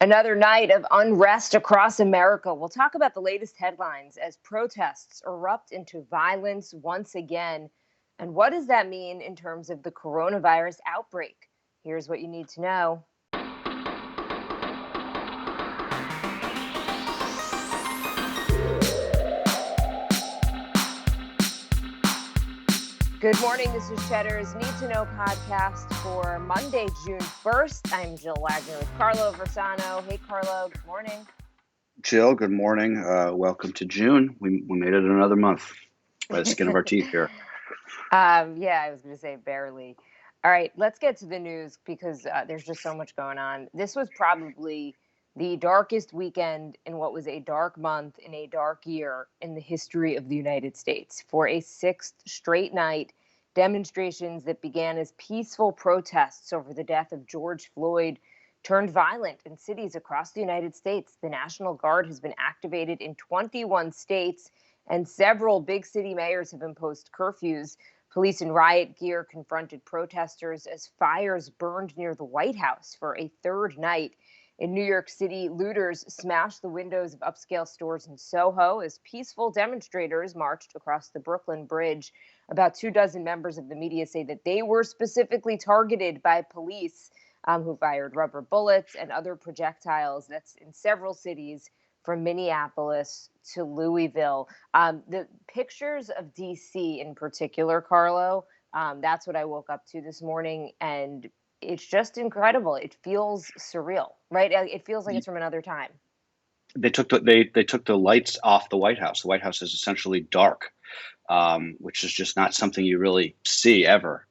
Another night of unrest across America. We'll talk about the latest headlines as protests erupt into violence once again. And what does that mean in terms of the coronavirus outbreak? Here's what you need to know. Good morning. This is Cheddar's Need2Know podcast for Monday, June 1st. I'm Jill Wagner with Carlo Versano. Hey, Carlo. Good morning. Jill, good morning. Welcome to June. We made it another month by the skin of our teeth here. Yeah, I was going to say barely. All right, let's get to the news because there's just so much going on. This was probably the darkest weekend in what was a dark month in a dark year in the history of the United States. For a sixth straight night, demonstrations that began as peaceful protests over the death of George Floyd turned violent in cities across the United States. The National Guard has been activated in 21 states, and several big city mayors have imposed curfews. Police in riot gear confronted protesters as fires burned near the White House for a third night. In New York City, looters smashed the windows of upscale stores in Soho as peaceful demonstrators marched across the Brooklyn Bridge. About 24 members of the media say that they were specifically targeted by police who fired rubber bullets and other projectiles. That's in several cities from Minneapolis to Louisville. The pictures of D.C. in particular, Carlo, that's what I woke up to this morning, and it's just incredible. It feels surreal, right? It feels like it's from another time. They took the lights off the White House. The White House is essentially dark, which is just not something you really see ever.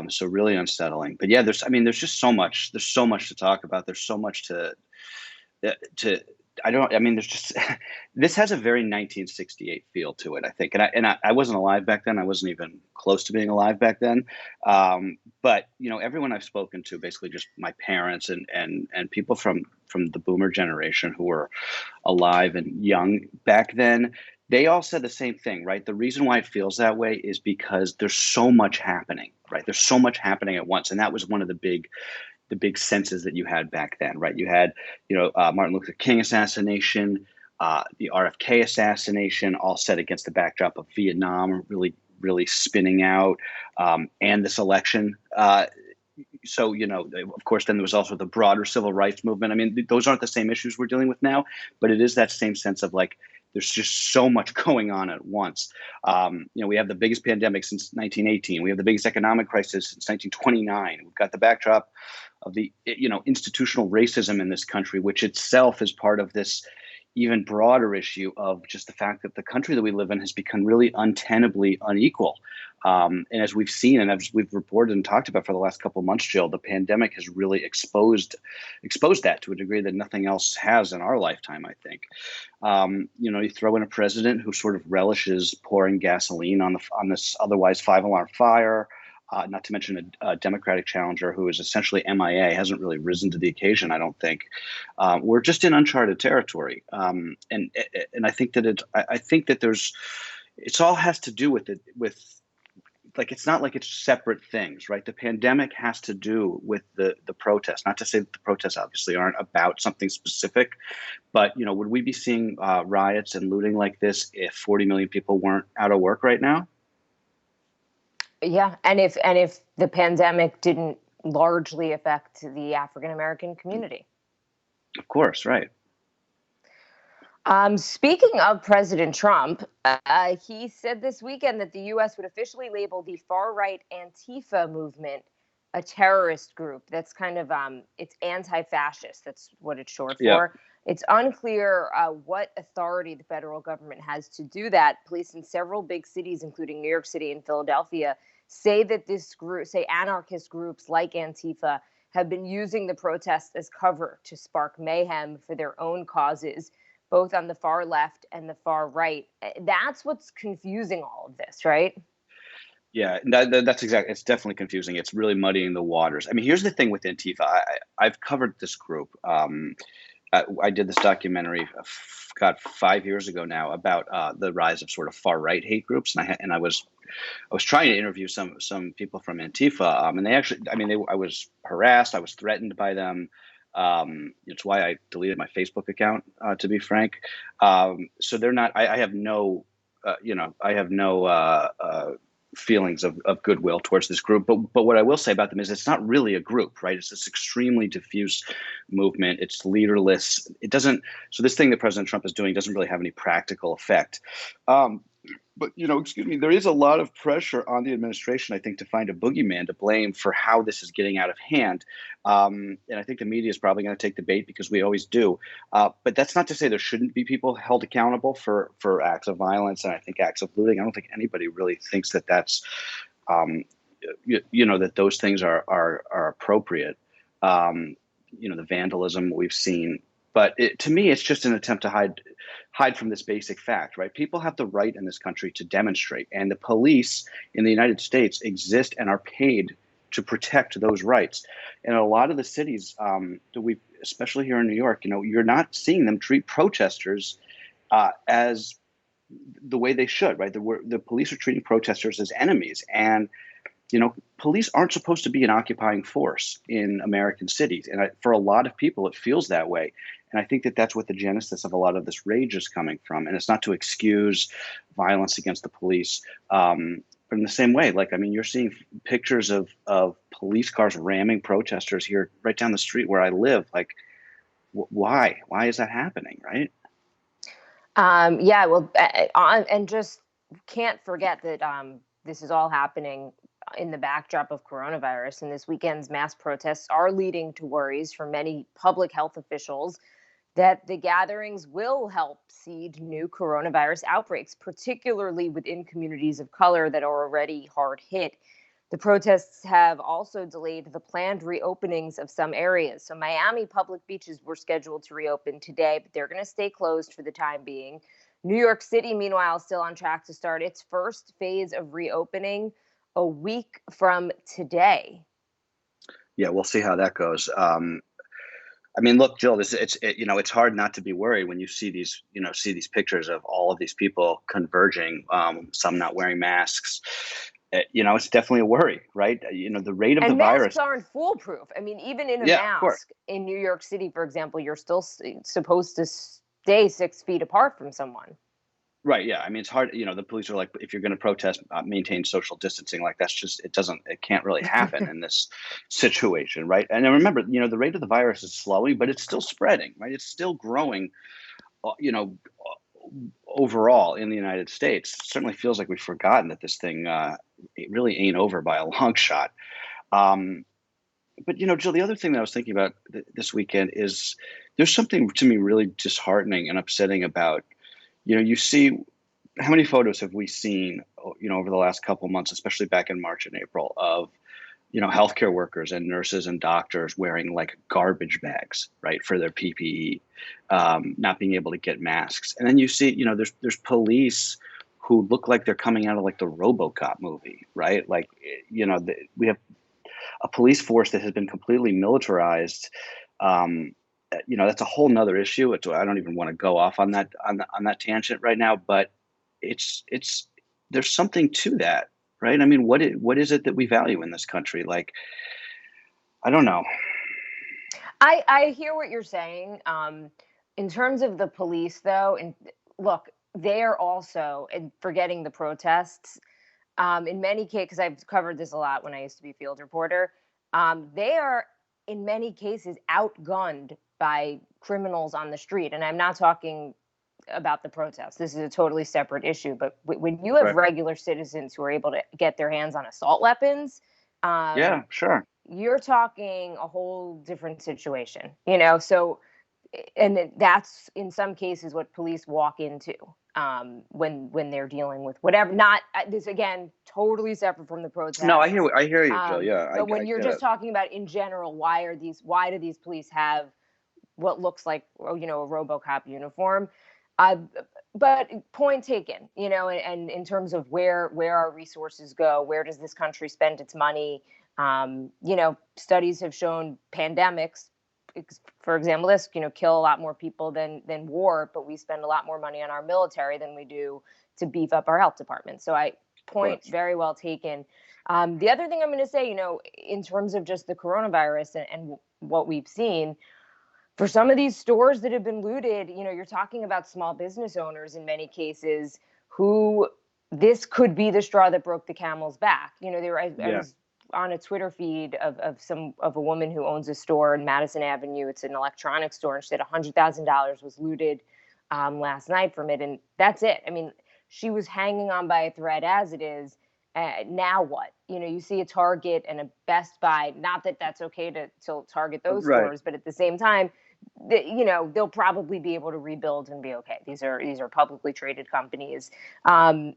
So really unsettling. But yeah, there's just so much. There's so much to talk about. There's so much to. There's just this has a very 1968 feel to it, I think. And I wasn't alive back then. I wasn't even close to being alive back then. But everyone I've spoken to, basically just my parents and people from the boomer generation who were alive and young back then, they all said the same thing, right? The reason why it feels that way is because there's so much happening, right? There's so much happening at once. And that was one of the big senses that you had back then, right? You had, Martin Luther King assassination, the RFK assassination, all set against the backdrop of Vietnam really, really spinning out, and this election. So, of course, then there was also the broader civil rights movement. I mean, those aren't the same issues we're dealing with now, but it is that same sense of like, there's just so much going on at once. We have the biggest pandemic since 1918. We have the biggest economic crisis since 1929. We've got the backdrop of the, institutional racism in this country, which itself is part of this even broader issue of just the fact that the country that we live in has become really untenably unequal. And as we've seen, and as we've reported and talked about for the last couple of months, Jill, the pandemic has really exposed that to a degree that nothing else has in our lifetime, I think. You throw in a president who sort of relishes pouring gasoline on this otherwise five-alarm fire, not to mention a Democratic challenger who is essentially MIA, hasn't really risen to the occasion, I don't think. We're just in uncharted territory. And I think that it all has to do with like, it's not like it's separate things, right? The pandemic has to do with the protests. Not to say that the protests obviously aren't about something specific, but would we be seeing riots and looting like this if 40 million people weren't out of work right now? Yeah, and if the pandemic didn't largely affect the African American community. Of course, right. Speaking of President Trump, he said this weekend that the U.S. would officially label the far-right Antifa movement a terrorist group. That's kind of, it's anti-fascist. That's what it's short for. Yeah. It's unclear what authority the federal government has to do that. Police in several big cities, including New York City and Philadelphia, say that anarchist groups like Antifa have been using the protests as cover to spark mayhem for their own causes, both on the far left and the far right. That's what's confusing all of this, right? Yeah, that's exactly. It's definitely confusing. It's really muddying the waters. I mean, here's the thing with Antifa. I've covered this group. I did this documentary, 5 years ago now, about the rise of sort of far right hate groups, and I was trying to interview some people from Antifa, and they actually, I was harassed, I was threatened by them. It's why I deleted my Facebook account, to be frank. So they're not. I have no, I have no feelings of goodwill towards this group. But what I will say about them is it's not really a group, right? It's this extremely diffuse movement. It's leaderless. It doesn't. So this thing that President Trump is doing doesn't really have any practical effect. But excuse me, there is a lot of pressure on the administration, I think, to find a boogeyman to blame for how this is getting out of hand. And I think the media is probably going to take the bait because we always do. But that's not to say there shouldn't be people held accountable for acts of violence and I think acts of looting. I don't think anybody really thinks that that's that those things are appropriate. The vandalism we've seen, but to me, it's just an attempt to hide from this basic fact, right? People have the right in this country to demonstrate, and the police in the United States exist and are paid to protect those rights. And a lot of the cities that we, especially here in New York, you're not seeing them treat protesters as the way they should, right? The police are treating protesters as enemies, and police aren't supposed to be an occupying force in American cities. And for a lot of people, it feels that way. And I think that that's what the genesis of a lot of this rage is coming from. And it's not to excuse violence against the police. But in the same way, you're seeing pictures of police cars ramming protesters here right down the street where I live. Why? Why is that happening, right? Yeah, well, and just can't forget that this is all happening in the backdrop of coronavirus, and this weekend's mass protests are leading to worries from many public health officials that the gatherings will help seed new coronavirus outbreaks, particularly within communities of color that are already hard hit. The protests have also delayed the planned reopenings of some areas. So Miami public beaches were scheduled to reopen today, but they're going to stay closed for the time being. New York City, meanwhile, is still on track to start its first phase of reopening a week from today. Yeah, we'll see how that goes. Look, Jill, it's hard not to be worried when you see these pictures of all of these people converging, some not wearing masks. It's definitely a worry, right? The rate of the virus. Masks aren't foolproof. Even in a Yeah, of course. mask in New York City, for example, you're still supposed to stay 6 feet apart from someone. Right. Yeah. It's hard. The police are like, if you're going to protest, maintain social distancing. That's just, it can't really happen in this situation. Right. And then remember, the rate of the virus is slowing, but it's still spreading, right? It's still growing, overall in the United States. It certainly feels like we've forgotten that this thing, it really ain't over by a long shot. But Jill, the other thing that I was thinking about this weekend is there's something to me really disheartening and upsetting about, you see, how many photos have we seen, over the last couple of months, especially back in March and April, of, healthcare workers and nurses and doctors wearing garbage bags, right, for their PPE, not being able to get masks. And then you see, there's police who look like they're coming out of the RoboCop movie, right? We have a police force that has been completely militarized. That's a whole nother issue. I don't even want to go off on that tangent right now, but it's there's something to that, right? What is it that we value in this country? I don't know. I hear what you're saying. In terms of the police, though, and look, they are also, and forgetting the protests, in many cases, because I've covered this a lot when I used to be field reporter, they are in many cases outgunned by criminals on the street. And I'm not talking about the protests. This is a totally separate issue. But when you have Right. regular citizens who are able to get their hands on assault weapons, Yeah, sure. you're talking a whole different situation, So, and that's in some cases what police walk into when they're dealing with whatever. Not this again, totally separate from the protests. No, I hear you, Jill. Yeah, But when I you're get just it. talking about in general, why do these police have what looks like a RoboCop uniform? But point taken, and in terms of where our resources go, where does this country spend its money? Studies have shown pandemics, for example, this kill a lot more people than war, but we spend a lot more money on our military than we do to beef up our health department. So point very well taken. The other thing I'm going to say, in terms of just the coronavirus and what we've seen, for some of these stores that have been looted, you're talking about small business owners in many cases who this could be the straw that broke the camel's back. I was on a Twitter feed of a woman who owns a store in Madison Avenue. It's an electronics store, and she said $100,000 was looted last night from it, and that's it. I mean, she was hanging on by a thread as it is. Now what? You see a Target and a Best Buy. Not that that's okay to target those stores, but at the same time, they'll probably be able to rebuild and be okay. These are publicly traded companies. I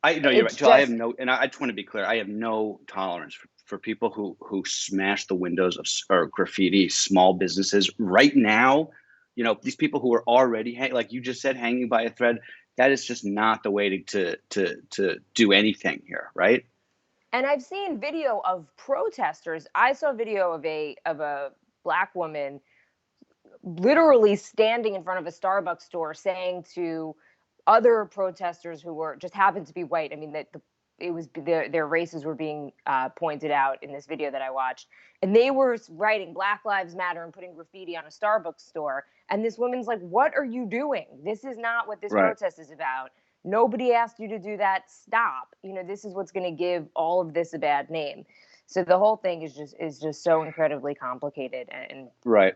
know you're right, Jill. I have no, and I just want to be clear. I have no tolerance for people who smash the windows of or graffiti small businesses right now. These people who are already like you just said, hanging by a thread. That is just not the way to do anything here, right? And I've seen video of protesters. I saw video of a Black woman literally standing in front of a Starbucks store saying to other protesters who were just happened to be white. I mean, that it was their races were being pointed out in this video that I watched, and they were writing Black Lives Matter and putting graffiti on a Starbucks store. And this woman's like, "What are you doing? This is not what this protest is about. Nobody asked you to do that. Stop. This is what's going to give all of this a bad name." So the whole thing is just so incredibly complicated and right.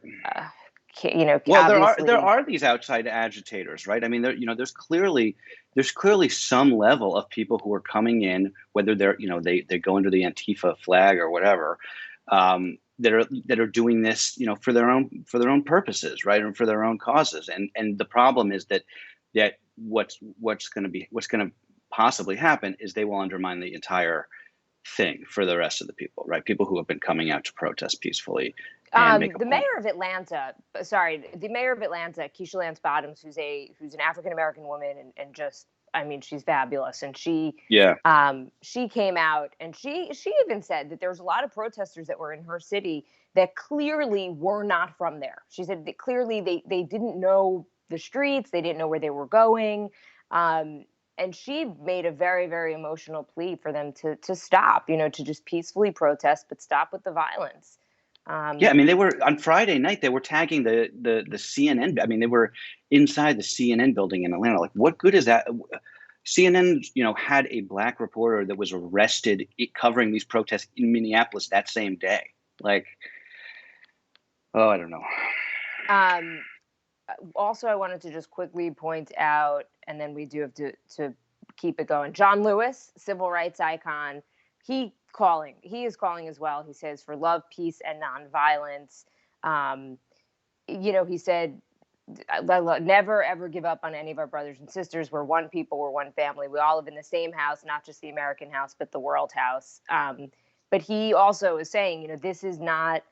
Well, there are these outside agitators, right? I mean, there's clearly some level of people who are coming in, whether they're they go under the Antifa flag or whatever, that are doing this for their own purposes, right, and for their own causes. And the problem is that what's going to possibly happen is they will undermine the entire thing for the rest of the people, right? People who have been coming out to protest peacefully. The mayor of Atlanta, Keisha Lance Bottoms, who's an African American woman, and just, I mean, she's fabulous. And she came out and she even said that there was a lot of protesters that were in her city that clearly were not from there. She said that clearly they didn't know the streets, they didn't know where they were going. And she made a very, very emotional plea for them to stop, to just peacefully protest, but stop with the violence. I mean, they were on Friday night. They were tagging the CNN. I mean, they were inside the CNN building in Atlanta. Like, what good is that? CNN, had a Black reporter that was arrested covering these protests in Minneapolis that same day. Like, oh, I don't know. Also, I wanted to just quickly point out, and then we do have to keep it going. John Lewis, civil rights icon, he is calling as well. He says for love, peace, and nonviolence. He said, never ever give up on any of our brothers and sisters. We're one people, we're one family. We all live in the same house, not just the American house, but the world house. But he also is saying, this is not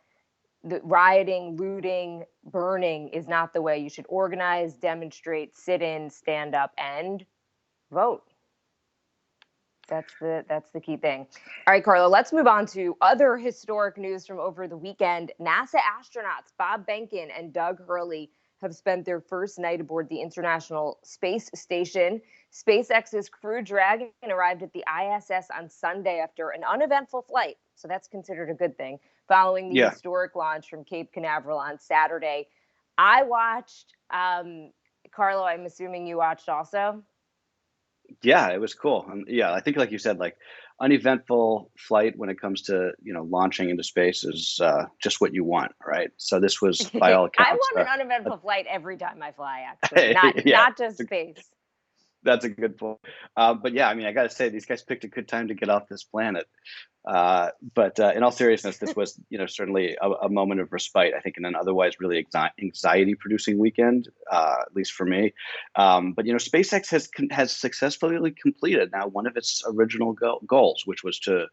the rioting, looting, burning is not the way. You should organize, demonstrate, sit in, stand up, and vote. That's the key thing. All right, Carlo, let's move on to other historic news from over the weekend. NASA astronauts Bob Behnken and Doug Hurley have spent their first night aboard the International Space Station. SpaceX's Crew Dragon arrived at the ISS on Sunday after an uneventful flight, so that's considered a good thing, following the historic launch from Cape Canaveral on Saturday. I watched, Carlo, I'm assuming you watched also? Yeah, it was cool. I think, like you said, like uneventful flight when it comes to launching into space is just what you want, right? So this was, by all accounts, I want an uneventful flight every time I fly, actually, not just space. That's a good point. But yeah, I mean, I got to say, these guys picked a good time to get off this planet. But in all seriousness, this was, certainly a moment of respite, I think, in an otherwise really anxiety-producing weekend, at least for me. But SpaceX has successfully completed now one of its original goals, which was to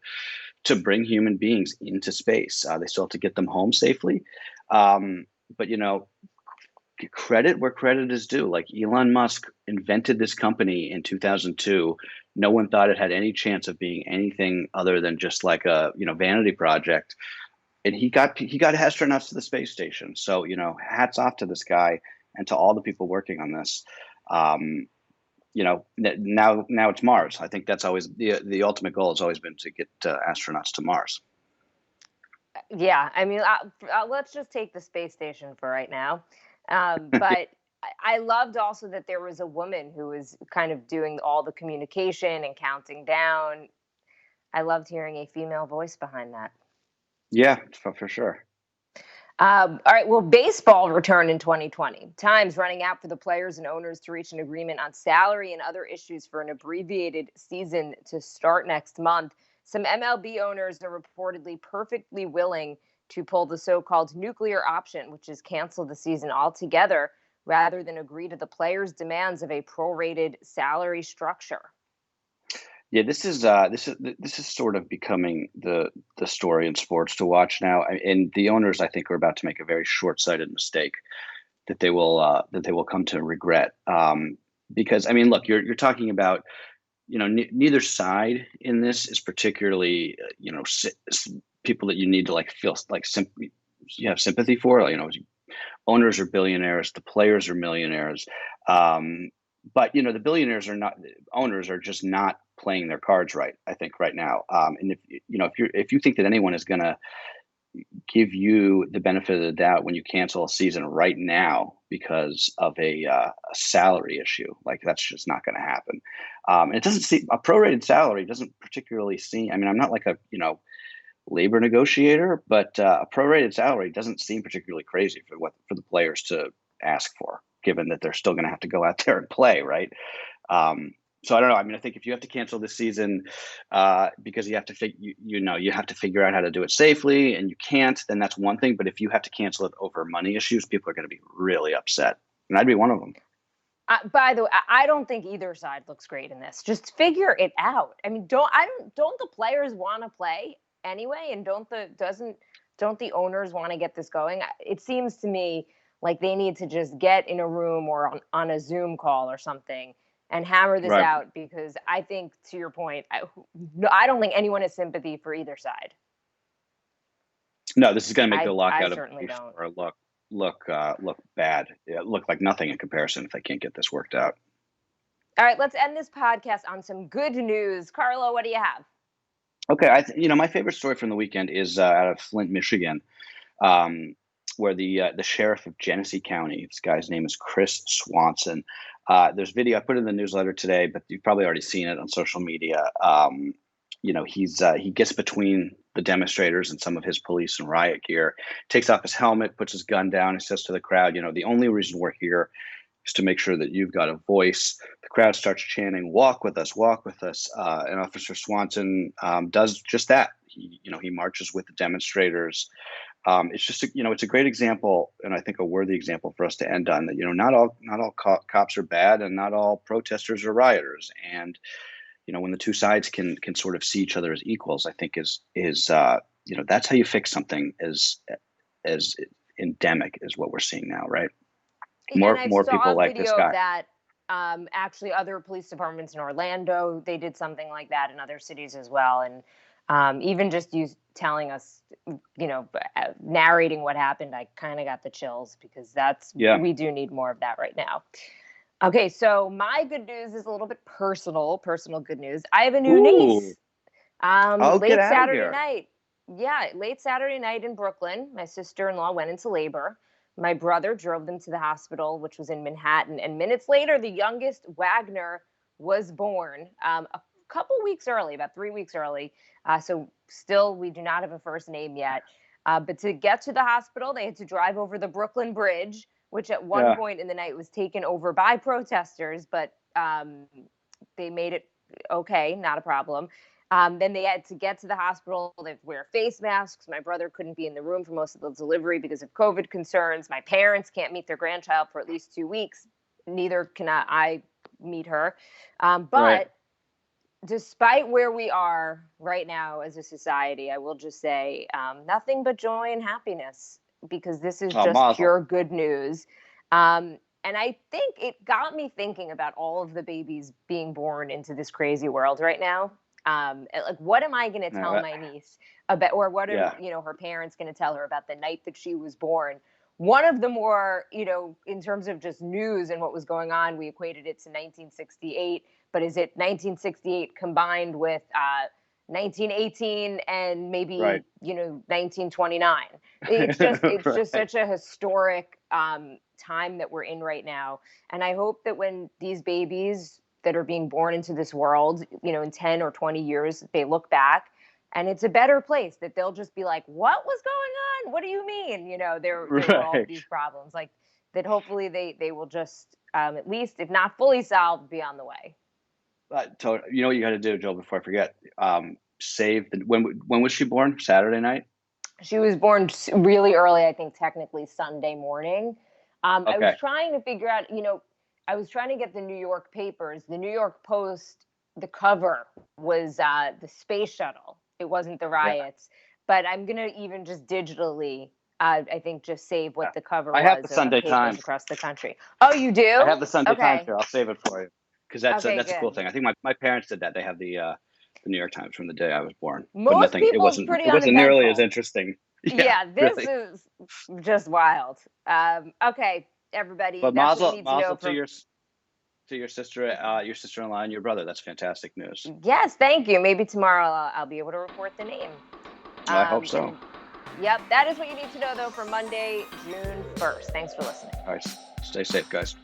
bring human beings into space. They still have to get them home safely, but credit where credit is due. Like, Elon Musk invented this company in 2002. No one thought it had any chance of being anything other than just like a vanity project, and he got astronauts to the space station. So hats off to this guy and to all the people working on this. Now it's Mars. I think that's always the ultimate goal has always been to get astronauts to Mars. Yeah, I mean, let's just take the space station for right now. But I loved also that there was a woman who was kind of doing all the communication and counting down. I loved hearing a female voice behind that. Yeah, for sure. All right. Well, baseball returned in 2020. Time's running out for the players and owners to reach an agreement on salary and other issues for an abbreviated season to start next month. Some MLB owners are reportedly perfectly willing to pull the so called nuclear option, which is cancel the season altogether rather than agree to the players' demands of a prorated salary structure. Yeah, this is sort of becoming the story in sports to watch now, and the owners I think are about to make a very short-sighted mistake that they will come to regret. Because I mean, look, you're talking about neither side in this is particularly people that you need to like feel like you have sympathy for. Owners are billionaires, the players are millionaires. But the billionaires are not owners are just not playing their cards right, I think, right now. And if you think that anyone is going to give you the benefit of the doubt when you cancel a season right now because of a salary issue, like that's just not going to happen. And it doesn't seem a prorated salary doesn't particularly seem. I mean, I'm not like a labor negotiator, but a prorated salary doesn't seem particularly crazy for the players to ask for, given that they're still going to have to go out there and play, right? So I don't know. I mean, I think if you have to cancel this season because you have to you have to figure out how to do it safely, and you can't, then that's one thing. But if you have to cancel it over money issues, people are going to be really upset, and I'd be one of them. By the way, I don't think either side looks great in this. Just figure it out. I mean, don't the players want to play anyway, and don't the owners want to get this going? It seems to me like they need to just get in a room or on a Zoom call or something and hammer this Right. out, because I think, to your point, I don't think anyone has sympathy for either side. No, this is going to make the I lockout of certainly don't. or look bad. It look like nothing in comparison if they can't get this worked out. All right, let's end this podcast on some good news. Carlo, what do you have? Okay, my favorite story from the weekend is out of Flint, Michigan, where the sheriff of Genesee County, this guy's name is Chris Swanson. There's video I put in the newsletter today, but you've probably already seen it on social media. He gets between the demonstrators and some of his police and riot gear, takes off his helmet, puts his gun down, and says to the crowd, the only reason we're here is to make sure that you've got a voice. The crowd starts chanting, "Walk with us, walk with us." And Officer Swanson does just that. He marches with the demonstrators. It's just it's a great example, and I think a worthy example for us to end on. That not all cops are bad, and not all protesters are rioters. And when the two sides can sort of see each other as equals, I think is that's how you fix something as endemic as what we're seeing now, right? And I More saw people a like this video of guy. that. Actually, other police departments in Orlando, they did something like that in other cities as well. And even just you telling us, narrating what happened, I kind of got the chills, because Yeah. we do need more of that right now. Okay, so my good news is a little bit personal good news. I have a new Ooh. niece. Oh, get Late out of Saturday here. night. Yeah, late Saturday night in Brooklyn, my sister-in-law went into labor. My brother drove them to the hospital, which was in Manhattan. And minutes later, the youngest, Wagner, was born a couple weeks early, about 3 weeks early. So still, we do not have a first name yet. But to get to the hospital, they had to drive over the Brooklyn Bridge, which at one Yeah. point in the night was taken over by protesters, but they made it okay, not a problem. Then they had to get to the hospital. They had to wear face masks. My brother couldn't be in the room for most of the delivery because of COVID concerns. My parents can't meet their grandchild for at least 2 weeks. Neither can I meet her. Right. But despite where we are right now as a society, I will just say nothing but joy and happiness, because this is Oh, just Mazel. pure good news. And I think it got me thinking about all of the babies being born into this crazy world right now. Like, what am I going to tell No, my niece about, or what are yeah. her parents going to tell her about the night that she was born? One of the more, in terms of just news and what was going on, we equated it to 1968. But is it 1968 combined with 1918 and maybe, Right. 1929. It's just Right. such a historic time that we're in right now. And I hope that when these babies that are being born into this world, in 10 or 20 years, they look back and it's a better place, that they'll just be like, what was going on? What do you mean? There were all of Right. these problems, like that. Hopefully they will just, at least if not fully solved, be on the way. You know what you got to do, Joel, before I forget? Save the when was she born? Saturday night? She was born really early, I think technically Sunday morning. I was Okay. trying to figure out, I was trying to get the New York papers. The New York Post, the cover was the space shuttle. It wasn't the Yeah. riots. But I'm going to even just digitally, I think, just save Yeah. what the cover I have the was of Sunday papers Times. across the country. Oh, you I do? have the Sunday Times Okay. here. I'll save it for you because that's Okay, a cool good. thing. I think my parents did that. They have the New York Times from the day I was born, but Most nothing. It people, it's wasn't. pretty It wasn't nearly as uneventful. interesting. Yeah, Yeah, this really. is just wild. Okay, everybody, But that's what you need to know mazel for. to your sister-in-law and your brother. That's fantastic news. Yes, thank you. Maybe tomorrow I'll be able to report the name. I hope so. And yep, that is what you need to know, though, for Monday, June 1st. Thanks for listening. All right, stay safe, guys.